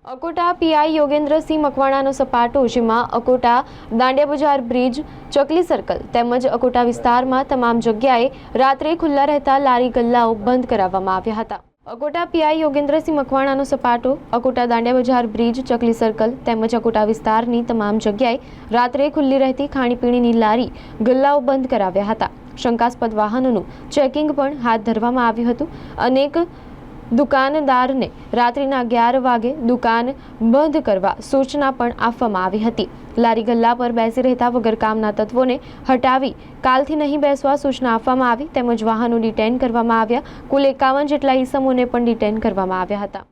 Akota PI Yogendrasinh મકવાણાનો સપાટો, જેમાં અકોટા દાંડિયા બજાર bridge, ચકલી સર્કલ તેમજ અકોટા વિસ્તારમાં તમામ જગ્યાએ રાત્રે ખુલ્લા રહેતા લારી ગલ્લાઓ બંધ કરાવવામાં આવ્યા હતા। અકોટા પીઆઈ યોગેન્દ્રસિંહ મકવાણાનો સપાટો અકોટા દાંડિયા બજાર બ્રિજ, ચકલી સર્કલ તેમજ અકોટા વિસ્તારની તમામ જગ્યાએ રાત્રે ખુલ્લી રહેતી ખાણીપીણીની લારી ગલ્લાઓ બંધ કરાવ્યા હતા। શંકાસ્પદ વાહનોનું ચેકિંગ પણ હાથ ધરવામાં આવ્યું હતું। અનેક દુકાનદારને રાત્રિના 11 વાગે દુકાન બંધ કરવા સૂચના પણ આપવામાં આવી હતી। લારી ગલ્લા પર બેસી રહેતા વગર કામના તત્વોને હટાવી કાલથી નહીં બેસવા સૂચના આપવામાં આવી તેમજ વાહનો ડિટેન કરવામાં આવ્યા। કુલ 51 જેટલા ઈસમોને પણ ડિટેન કરવામાં આવ્યા હતા।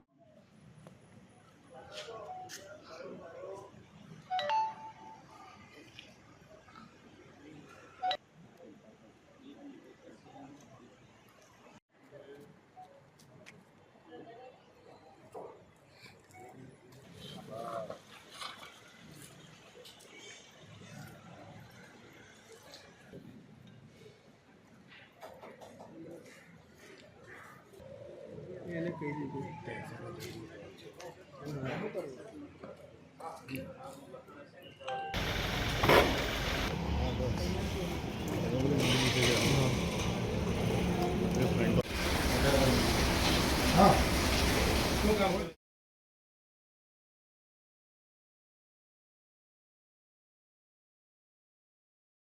એને કઈ દીધું